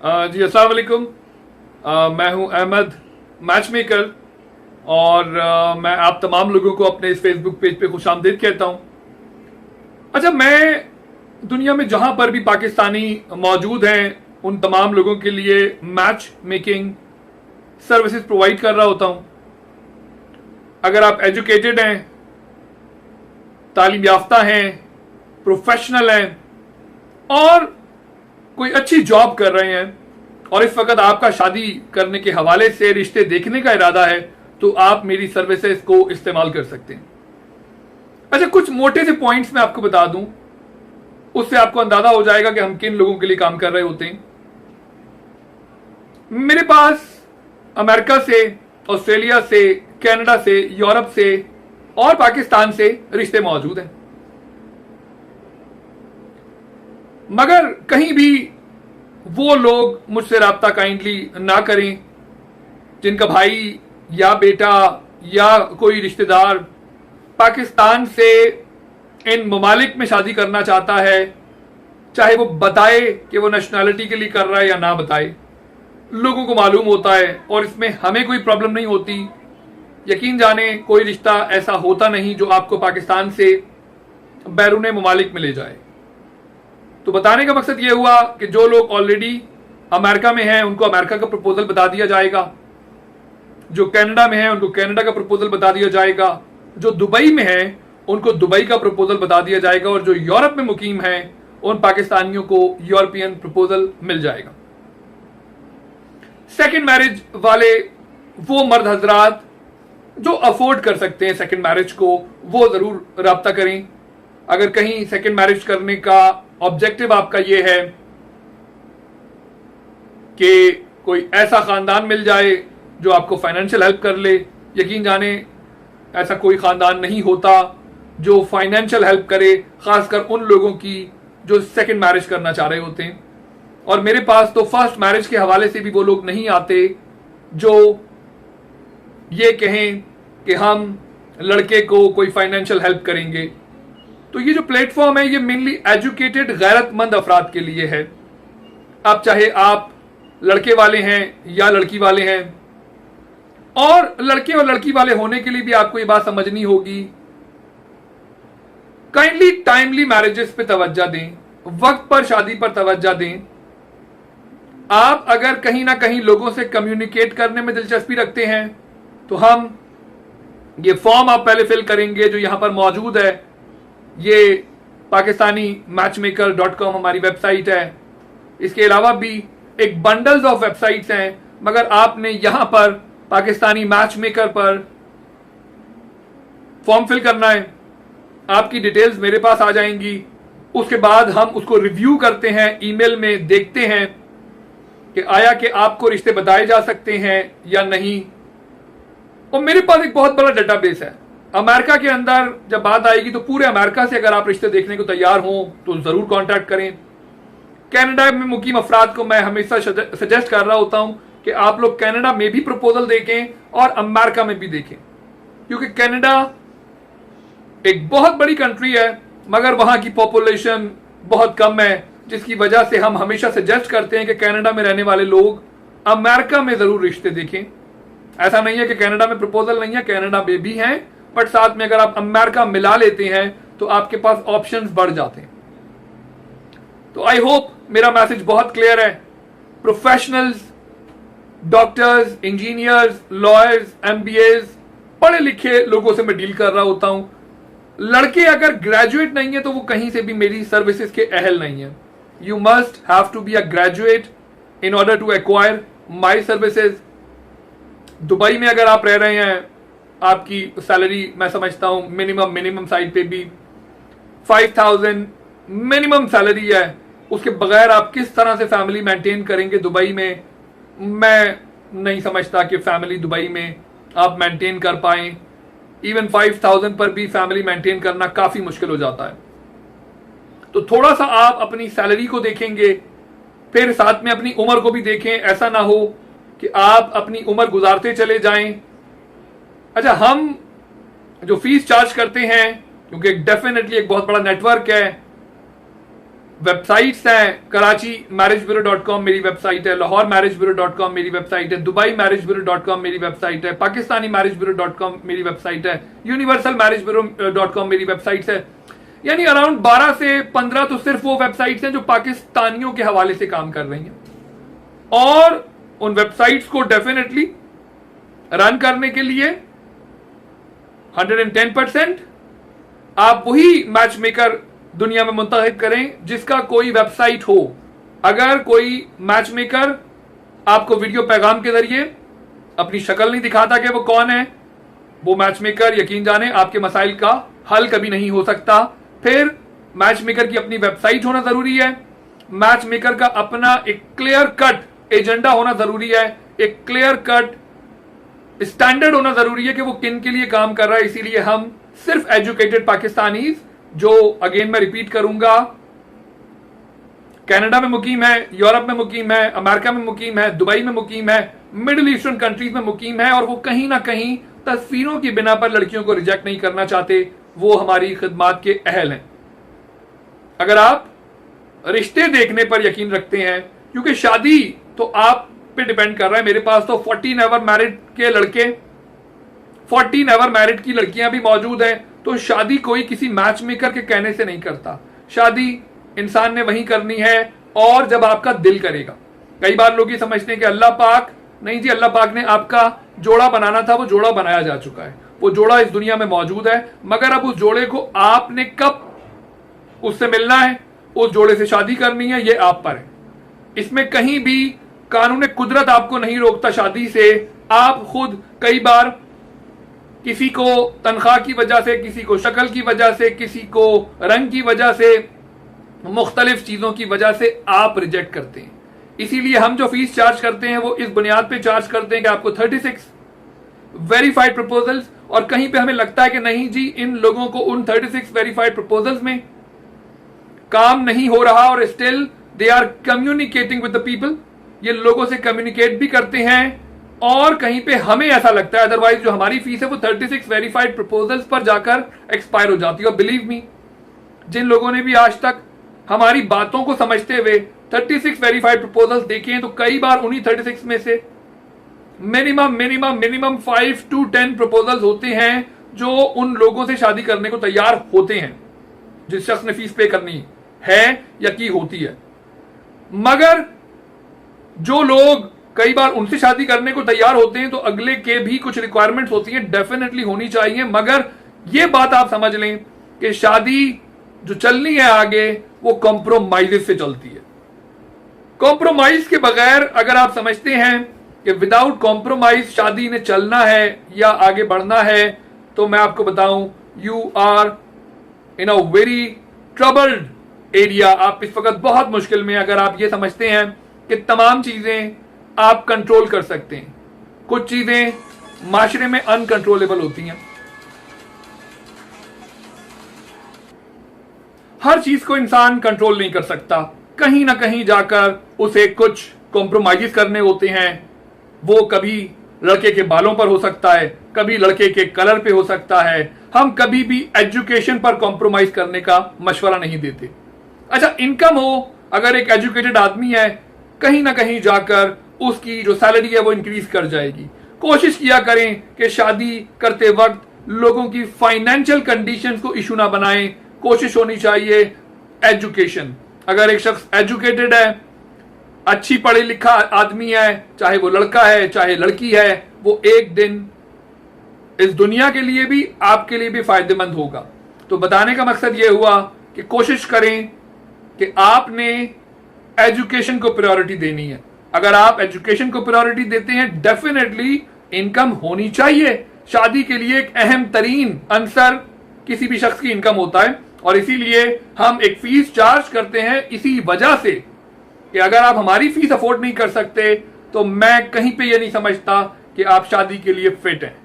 जी अस्सलाम वालेकुम। मैं हूं अहमद मैच मेकर और मैं आप तमाम लोगों को अपने इस फेसबुक पेज पे खुशामदीद कहता हूं। अच्छा, मैं दुनिया में जहां पर भी पाकिस्तानी मौजूद हैं उन तमाम लोगों के लिए मैच मेकिंग सर्विसेज प्रोवाइड कर रहा होता हूं। अगर आप एजुकेटेड हैं, तालीम याफ्ता हैं, प्रोफेशनल हैं और कोई अच्छी जॉब कर रहे हैं और इस वक्त आपका शादी करने के हवाले से रिश्ते देखने का इरादा है, तो आप मेरी सर्विसेज को इस्तेमाल कर सकते हैं। अच्छा, कुछ मोटे से पॉइंट्स मैं आपको बता दूं, उससे आपको अंदाजा हो जाएगा कि हम किन लोगों के लिए काम कर रहे होते हैं। मेरे पास अमेरिका से, ऑस्ट्रेलिया से, कनाडा से, यूरोप से और पाकिस्तान से रिश्ते मौजूद हैं। मगर कहीं भी वो लोग मुझसे रब्ता काइंडली ना करें जिनका भाई या बेटा या कोई रिश्तेदार पाकिस्तान से इन ममालिक में शादी करना चाहता है, चाहे वो बताए कि वो नेशनैलिटी के लिए कर रहा है या ना बताए, लोगों को मालूम होता है और इसमें हमें कोई प्रॉब्लम नहीं होती। यकीन जाने कोई रिश्ता ऐसा होता नहीं जो आपको पाकिस्तान से बैरूने ममालिक में ले जाए। तो बताने का मकसद यह हुआ कि जो लोग ऑलरेडी अमेरिका में हैं उनको अमेरिका का प्रपोजल बता दिया जाएगा, जो कनाडा में हैं उनको कनाडा का प्रपोजल बता दिया जाएगा, जो दुबई में हैं उनको दुबई का प्रपोजल बता दिया जाएगा और जो यूरोप में मुकीम हैं उन पाकिस्तानियों को यूरोपियन प्रपोजल मिल जाएगा। सेकंड मैरिज वाले वो मर्द हजरात जो अफोर्ड कर सकते हैं सेकंड मैरिज को, वो जरूर रब्ता करें। अगर कहीं सेकंड मैरिज करने का ऑब्जेक्टिव आपका ये है कि कोई ऐसा खानदान मिल जाए जो आपको फाइनेंशियल हेल्प कर ले, यकीन जाने ऐसा कोई खानदान नहीं होता जो फाइनेंशियल हेल्प करे, खासकर उन लोगों की जो सेकंड मैरिज करना चाह रहे होते हैं। और मेरे पास तो फर्स्ट मैरिज के हवाले से भी वो लोग नहीं आते जो ये कहें कि हम लड़के को कोई फाइनेंशियल हेल्प करेंगे। तो ये जो प्लेटफॉर्म है ये मेनली एजुकेटेड गैरतमंद अफराद के लिए है। अब चाहे आप लड़के वाले हैं या लड़की वाले हैं, और लड़के और लड़की वाले होने के लिए भी आपको ये बात समझनी होगी, काइंडली टाइमली मैरिजेस पे तवज्जो दें, वक्त पर शादी पर तवज्जो दें। आप अगर कहीं ना कहीं लोगों से कम्युनिकेट करने में दिलचस्पी रखते हैं तो हम ये फॉर्म आप पहले फिल करेंगे जो यहां पर मौजूद है। ये पाकिस्तानी मैचमेकर.com हमारी वेबसाइट है। इसके अलावा भी एक बंडल्स ऑफ वेबसाइट्स हैं, मगर आपने यहां पर पाकिस्तानी मैचमेकर पर फॉर्म फिल करना है। आपकी डिटेल्स मेरे पास आ जाएंगी। उसके बाद हम उसको रिव्यू करते हैं, ईमेल में देखते हैं कि आया कि आपको रिश्ते बताए जा सकते हैं या नहीं। और मेरे पास एक बहुत बड़ा डेटाबेस है अमेरिका के अंदर। जब बात आएगी तो पूरे अमेरिका से अगर आप रिश्ते देखने को तैयार हों तो जरूर कांटेक्ट करें। कनाडा में मुकीम अफराद को मैं हमेशा सजेस्ट कर रहा होता हूं कि आप लोग कनाडा में भी प्रपोजल देखें और अमेरिका में भी देखें, क्योंकि कनाडा एक बहुत बड़ी कंट्री है मगर वहां की पॉपुलेशन बहुत कम है, जिसकी वजह से हम हमेशा सजेस्ट करते हैं कि कनाडा में रहने वाले लोग अमेरिका में जरूर रिश्ते देखें। ऐसा नहीं है कि कनाडा में प्रपोजल नहीं है, कनाडा में भी हैं, बट साथ में अगर आप अमेरिका मिला लेते हैं तो आपके पास ऑप्शंस बढ़ जाते हैं। तो आई होप मेरा मैसेज बहुत क्लियर है। Professionals, doctors, engineers, lawyers, MBS, पढ़े लिखे लोगों से मैं डील कर रहा होता हूं। लड़के अगर ग्रेजुएट नहीं है तो वो कहीं से भी मेरी सर्विसेज के अहल नहीं है। You must have to be a graduate in order to acquire my services. Dubai में अगर आप रह रहे हैं, आपकी सैलरी मैं समझता हूं मिनिमम साइड पे भी 5000 मिनिमम सैलरी है। उसके बगैर आप किस तरह से फैमिली मेंटेन करेंगे दुबई में? मैं नहीं समझता कि फैमिली दुबई में आप मेंटेन कर पाएं। इवन 5000 पर भी फैमिली मेंटेन करना काफी मुश्किल हो जाता है। तो थोड़ा सा आप अपनी सैलरी को देखेंगे, फिर साथ में अपनी उम्र को भी देखें। ऐसा ना हो कि आप अपनी उम्र गुजारते चले जाएं। अच्छा, हम जो फीस चार्ज करते हैं, क्योंकि डेफिनेटली एक बहुत बड़ा नेटवर्क है, वेबसाइट्स हैं, कराची marriagebureau.com मेरी वेबसाइट है, लाहौर marriagebureau.com मेरी वेबसाइट है, दुबई marriagebureau.com मेरी वेबसाइट है, पाकिस्तानी marriagebureau.com मेरी वेबसाइट है, यूनिवर्सल marriagebureau.com मेरी वेबसाइट है। यानी अराउंड 12 से 15 तो सिर्फ वो वेबसाइट्स हैं जो पाकिस्तानियों के हवाले से काम कर रही हैं। और उन वेबसाइट्स को डेफिनेटली रन करने के लिए 110% आप वही मैच मेकर दुनिया में मुंतखब करें जिसका कोई वेबसाइट हो। अगर कोई मैच मेकर आपको वीडियो पैगाम के जरिए अपनी शक्ल नहीं दिखाता कि वो कौन है, वो मैच मेकर यकीन जाने आपके मसाइल का हल कभी नहीं हो सकता। फिर मैच मेकर की अपनी वेबसाइट होना जरूरी है, मैच मेकर का अपना एक क्लियर कट एजेंडा होना जरूरी है, एक क्लियर कट स्टैंडर्ड होना जरूरी है कि वो किन के लिए काम कर रहा है। इसीलिए हम सिर्फ एजुकेटेड पाकिस्तानीज जो अगेन मैं रिपीट करूंगा कनाडा में मुकीम है, यूरोप में मुकीम है, अमेरिका में मुकीम है, दुबई में मुकीम है, मिडिल ईस्टर्न कंट्रीज में मुकीम है और वो कहीं ना कहीं तस्वीरों की बिना पर लड़कियों को रिजेक्ट नहीं करना चाहते, वो हमारी खिदमात के अहल हैं। अगर आप रिश्ते देखने पर यकीन रखते हैं, क्योंकि शादी तो आप पे डिपेंड कर रहा है। मेरे पास तो 14 नेवर मैरिड के लड़के, 14 नेवर मैरिड की लड़कियां भी मौजूद हैं। तो शादी कोई किसी मैच मेकर के कहने से नहीं करता, शादी इंसान ने वही करनी है और जब आपका दिल करेगा। कई बार लोग ये समझते हैं कि अल्लाह पाक, नहीं जी, अल्लाह पाक ने आपका जोड़ा बनाना था, वो जोड़ा बनाया जा चुका है, वो जोड़ा इस दुनिया में मौजूद है। मगर अब उस जोड़े को आपने कब उससे मिलना है, उस जोड़े से शादी करनी है, ये आप पर है। इसमें कहीं भी कानून कुदरत आपको नहीं रोकता शादी से। आप खुद कई बार किसी को तनख्वाह की वजह से, किसी को शक्ल की वजह से, किसी को रंग की वजह से, मुख्तलिफ चीजों की वजह से आप रिजेक्ट करते हैं। इसीलिए हम जो फीस चार्ज करते हैं वो इस बुनियाद पे चार्ज करते हैं कि आपको 36 वेरीफाइड प्रपोजल्स, और कहीं पे हमें लगता है कि नहीं जी, इन लोगों को उन 36 वेरीफाइड प्रपोजल्स में काम नहीं हो रहा और still they are communicating with the people, ये लोगों से कम्युनिकेट भी करते हैं और कहीं पे हमें ऐसा लगता है, अदरवाइज जो हमारी फीस है वो 36 वेरीफाइड प्रपोजल्स पर जाकर एक्सपायर हो जाती है। और बिलीव मी, जिन लोगों ने भी आज तक हमारी बातों को समझते हुए 36 वेरीफाइड प्रपोजल्स देखे हैं, तो कई बार उन्हीं 36 में से मिनिमम 5 to 10 प्रपोजल्स होते हैं जो उन लोगों से शादी करने को तैयार होते हैं जिस शख्स ने फीस पे करनी है या की होती है। मगर जो लोग कई बार उनसे शादी करने को तैयार होते हैं तो अगले के भी कुछ रिक्वायरमेंट्स होती हैं, डेफिनेटली होनी चाहिए। मगर ये बात आप समझ लें कि शादी जो चलनी है आगे वो कॉम्प्रोमाइज से चलती है। कॉम्प्रोमाइज के बगैर अगर आप समझते हैं कि विदाउट कॉम्प्रोमाइज शादी ने चलना है या आगे बढ़ना है, तो मैं आपको बताऊं, you are in a very troubled area. आप इस वक्त बहुत मुश्किल में, अगर आप ये समझते हैं कि तमाम चीजें आप कंट्रोल कर सकते हैं। कुछ चीजें माशरे में अनकंट्रोलेबल होती हैं। हर चीज को इंसान कंट्रोल नहीं कर सकता, कहीं ना कहीं जाकर उसे कुछ कॉम्प्रोमाइज करने होते हैं। वो कभी लड़के के बालों पर हो सकता है, कभी लड़के के कलर पे हो सकता है। हम कभी भी एजुकेशन पर कॉम्प्रोमाइज करने का मशवरा नहीं देते। अच्छा, इनकम हो, अगर एक एजुकेटेड आदमी है, कहीं ना कहीं जाकर उसकी जो सैलरी है वो इंक्रीज कर जाएगी। कोशिश किया करें कि शादी करते वक्त लोगों की फाइनेंशियल कंडीशंस को इशू ना बनाएं। कोशिश होनी चाहिए एजुकेशन। अगर एक शख्स एजुकेटेड है, अच्छी पढ़े लिखा आदमी है, चाहे वो लड़का है चाहे लड़की है, वो एक दिन इस दुनिया के लिए भी आपके लिए भी फायदेमंद होगा। तो बताने का मकसद ये हुआ कि कोशिश करें कि आपने एजुकेशन को प्रायोरिटी देनी है। अगर आप एजुकेशन को प्रायोरिटी देते हैं, डेफिनेटली इनकम होनी चाहिए। शादी के लिए एक अहम तरीन अंसर किसी भी शख्स की इनकम होता है और इसीलिए हम एक फीस चार्ज करते हैं, इसी वजह से कि अगर आप हमारी फीस अफोर्ड नहीं कर सकते तो मैं कहीं पे ये नहीं समझता कि आप शादी के लिए फिट हैं।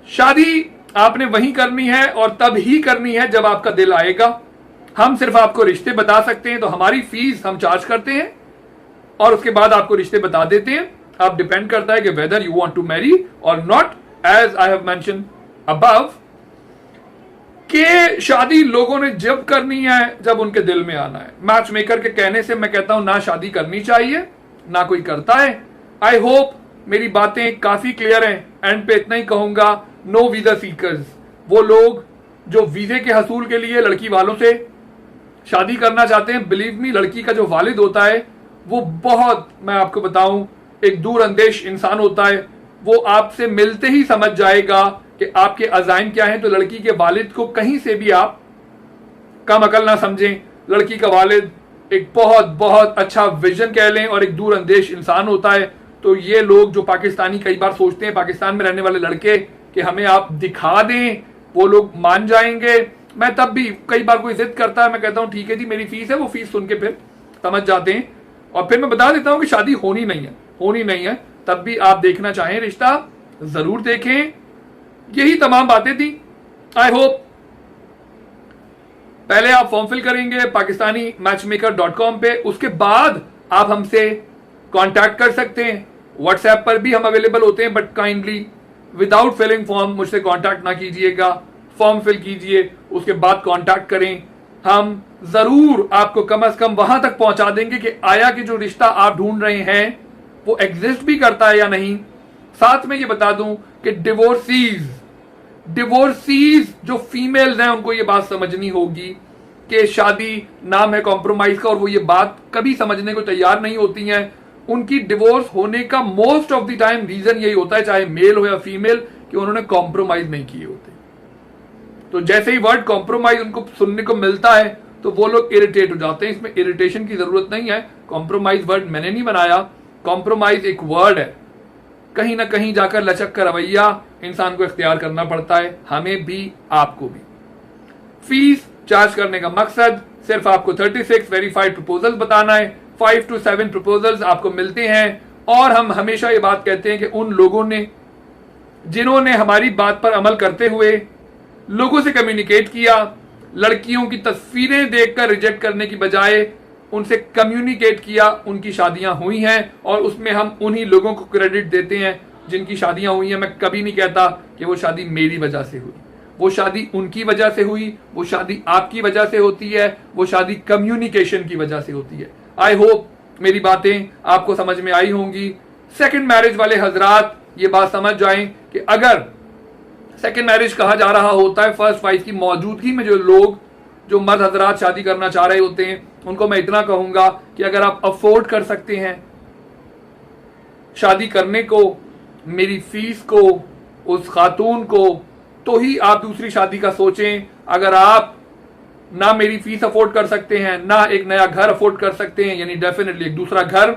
शादी आपने वही करनी है और तब ही करनी है जब आपका दिल आएगा। हम सिर्फ आपको रिश्ते बता सकते हैं, तो हमारी फीस हम चार्ज करते हैं और उसके बाद आपको रिश्ते बता देते हैं। अब डिपेंड करता है कि whether you want to marry और not, as I have mention above. कि शादी लोगों ने जब करनी है जब उनके दिल में आना है। मैच मेकर के कहने से मैं कहता हूं ना शादी करनी चाहिए, ना कोई करता है। आई होप मेरी बातें काफी क्लियर हैं। एंड पे इतना ही कहूंगा, नो वीजा सीकर्स, वो लोग जो वीजे के हसूल के लिए लड़की वालों से शादी करना चाहते हैं, बिलीव मी, लड़की का जो वालिद होता है वो बहुत, मैं आपको बताऊं, एक दूर अंदेश इंसान होता है। वो आपसे मिलते ही समझ जाएगा कि आपके अजाइम क्या हैं। तो लड़की के वालिद को कहीं से भी आप कम अकल ना समझें। लड़की का वालिद एक बहुत बहुत अच्छा विजन कह लें और एक दूर अंदेश इंसान होता है। तो ये लोग जो पाकिस्तानी कई बार सोचते हैं, पाकिस्तान में रहने वाले लड़के, कि हमें आप दिखा दें, वो लोग मान जाएंगे। मैं तब भी, कई बार कोई जिद करता है, मैं कहता हूं ठीक है जी मेरी फीस है, वो फीस सुन के फिर समझ जाते हैं। और फिर मैं बता देता हूं कि शादी होनी नहीं है, होनी नहीं है। तब भी आप देखना चाहें रिश्ता, जरूर देखें। यही तमाम बातें थी। आई होप पहले आप फॉर्म फिल करेंगे पाकिस्तानी मैचमेकर.com पे, उसके बाद आप हमसे कांटेक्ट कर सकते हैं। व्हाट्सएप पर भी हम अवेलेबल होते हैं, but kindly without filling form मुझसे कांटेक्ट ना कीजिएगा। फॉर्म फिल कीजिए, उसके बाद कांटेक्ट करें। हम जरूर आपको कम से कम वहां तक पहुंचा देंगे कि आया कि जो रिश्ता आप ढूंढ रहे हैं वो एग्जिस्ट भी करता है या नहीं। साथ में ये बता दूं कि डिवोर्सीज जो फीमेल्स हैं उनको ये बात समझनी होगी कि शादी नाम है कॉम्प्रोमाइज का, और वो ये बात कभी समझने को तैयार नहीं होती हैं। उनकी डिवोर्स होने का most of the time reason यही होता है, चाहे मेल हो या फीमेल, कि उन्होंने कॉम्प्रोमाइज नहीं किए होते। तो जैसे ही वर्ड कॉम्प्रोमाइज उनको सुनने को मिलता है तो वो लोग इरिटेट हो जाते हैं। इसमें इरिटेशन की जरूरत नहीं है। कॉम्प्रोमाइज वर्ड मैंने नहीं बनाया, कॉम्प्रोमाइज एक वर्ड है। कहीं ना कहीं जाकर लचक का रवैया इंसान को इख्तियार करना पड़ता है, हमें भी आपको भी। फीस चार्ज करने का मकसद सिर्फ आपको 36 वेरीफाइड प्रपोजल्स बताना है। 5 to 7 प्रपोजल्स आपको मिलते हैं। और हम हमेशा ये बात कहते हैं कि उन लोगों ने जिन्होंने हमारी बात पर अमल करते हुए लोगों से कम्युनिकेट किया, लड़कियों की तस्वीरें देखकर रिजेक्ट करने की बजाय उनसे कम्युनिकेट किया, उनकी शादियां हुई हैं। और उसमें हम उन्हीं लोगों को क्रेडिट देते हैं जिनकी शादियां हुई हैं। मैं कभी नहीं कहता कि वो शादी मेरी वजह से हुई, वो शादी उनकी वजह से हुई, वो शादी आपकी वजह से होती है, वो शादी कम्युनिकेशन की वजह से होती है। आई होप मेरी बातें आपको समझ में आई होंगी। सेकंड मैरिज वाले हजरात ये बात समझ जाएं कि अगर सेकंड मैरिज कहा जा रहा होता है फर्स्ट वाइफ की मौजूदगी में, जो मर्द हजरात शादी करना चाह रहे होते हैं, उनको मैं इतना कहूंगा कि अगर आप अफोर्ड कर सकते हैं शादी करने को, मेरी फीस को, उस खातून को, तो ही आप दूसरी शादी का सोचें। अगर आप ना मेरी फीस अफोर्ड कर सकते हैं, ना एक नया घर अफोर्ड कर सकते हैं, यानी डेफिनेटली एक दूसरा घर,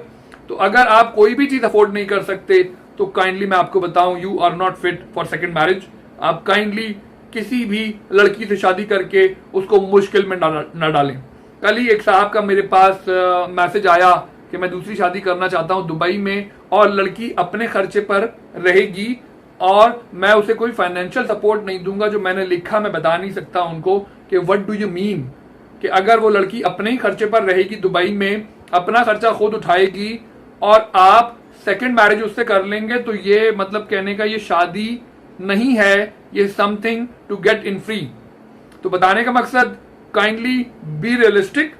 तो अगर आप कोई भी चीज अफोर्ड नहीं कर सकते तो काइंडली मैं आपको बताऊं, you are not fit for second marriage. आप काइंडली किसी भी लड़की से शादी करके उसको मुश्किल में न डालें। कल ही एक साहब का मेरे पास मैसेज आया कि मैं दूसरी शादी करना चाहता हूं दुबई में, और लड़की अपने खर्चे पर रहेगी और मैं उसे कोई फाइनेंशियल सपोर्ट नहीं दूंगा। जो मैंने लिखा मैं बता नहीं सकता उनको कि व्हाट डू यू मीन, कि अगर वो लड़की अपने ही खर्चे पर रहेगी दुबई में, अपना खर्चा खुद उठाएगी और आप सेकंड मैरिज उससे कर लेंगे, तो ये मतलब कहने का ये शादी नहीं है, ये something to get in free. तो बताने का मकसद, काइंडली बी रियलिस्टिक,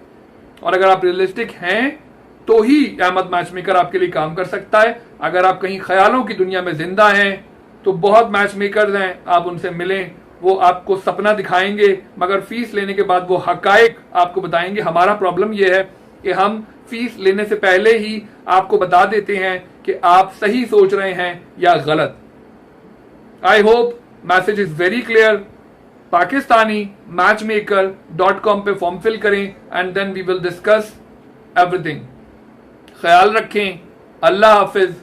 और अगर आप रियलिस्टिक हैं तो ही अहमद मैचमेकर आपके लिए काम कर सकता है। अगर आप कहीं ख्यालों की दुनिया में जिंदा हैं तो बहुत मैच मेकर्स हैं, आप उनसे मिलें, वो आपको सपना दिखाएंगे, मगर फीस लेने के बाद वो हकायक आपको बताएंगे। हमारा प्रॉब्लम ये है कि हम फीस लेने से पहले ही आपको बता देते हैं कि आप सही सोच रहे हैं या गलत। I hope message is very clear. Pakistani matchmaker पे फॉर्म फिल करें and then we will discuss everything. ख्याल रखें। अल्लाह हाफिज।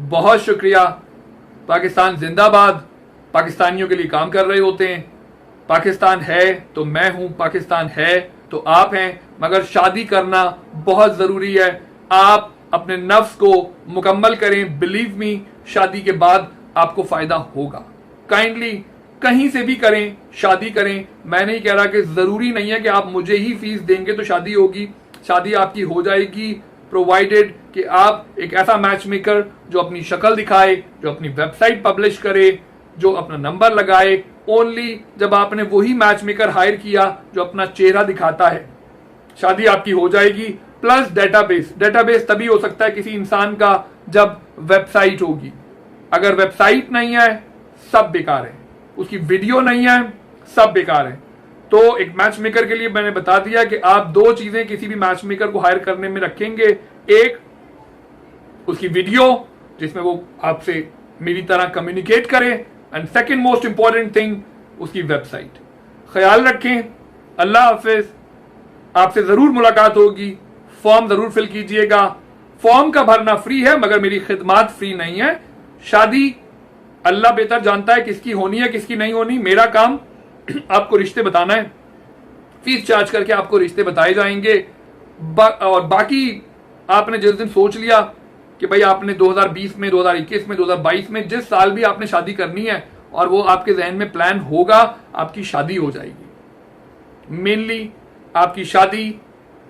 बहुत शुक्रिया। पाकिस्तान जिंदाबाद। पाकिस्तानियों के लिए काम कर रहे होते हैं। पाकिस्तान है तो मैं हूं, पाकिस्तान है तो आप हैं, मगर शादी करना बहुत जरूरी है। आप अपने नफ्स को मुकम्मल करें। बिलीव मी, शादी के बाद आपको फायदा होगा। काइंडली कहीं से भी करें, शादी करें। मैं नहीं कह रहा कि जरूरी नहीं है कि आप मुझे ही फीस देंगे तो शादी होगी। शादी आपकी हो जाएगी प्रोवाइडेड कि आप एक ऐसा मैच मेकर जो अपनी शक्ल दिखाए, जो अपनी वेबसाइट पब्लिश करे, जो अपना नंबर लगाए, ओनली जब आपने वही मैच मेकर हायर किया जो अपना चेहरा दिखाता है, शादी आपकी हो जाएगी। प्लस डेटाबेस, डेटाबेस तभी हो सकता है किसी इंसान का जब वेबसाइट होगी। अगर वेबसाइट नहीं है सब बेकार है, उसकी वीडियो नहीं है सब बेकार है। तो एक मैच मेकर के लिए मैंने बता दिया कि आप दो चीजें किसी भी मैच मेकर को हायर करने में रखेंगे, एक उसकी वीडियो जिसमें वो आपसे मेरी तरह कम्युनिकेट करे, and second most important thing उसकी वेबसाइट। ख्याल रखें, अल्लाह हाफिज। आपसे जरूर मुलाकात होगी। फॉर्म जरूर फिल कीजिएगा। फॉर्म का भरना फ्री है मगर मेरी खिदमत फ्री नहीं है। शादी अल्लाह बेहतर जानता है किसकी होनी है किसकी नहीं होनी। मेरा काम आपको रिश्ते बताना है, फीस चार्ज करके आपको रिश्ते बताए जाएंगे। और बाकी आपने जिस दिन सोच लिया कि भाई आपने 2020 में, 2021 में, 2022 में, जिस साल भी आपने शादी करनी है और वो आपके जहन में प्लान होगा, आपकी शादी हो जाएगी। मेनली आपकी शादी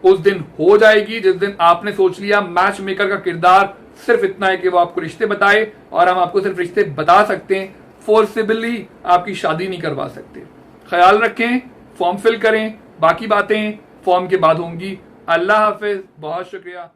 उस दिन हो जाएगी जिस दिन आपने सोच लिया। मैच मेकर का किरदार सिर्फ इतना है कि वो आपको रिश्ते बताए, और हम आपको सिर्फ रिश्ते बता सकते हैं, फोर्सिबली आपकी शादी नहीं करवा सकते। ख्याल रखें, फॉर्म फिल करें, बाकी बातें फॉर्म के बाद होंगी। अल्लाह हाफिज, बहुत शुक्रिया।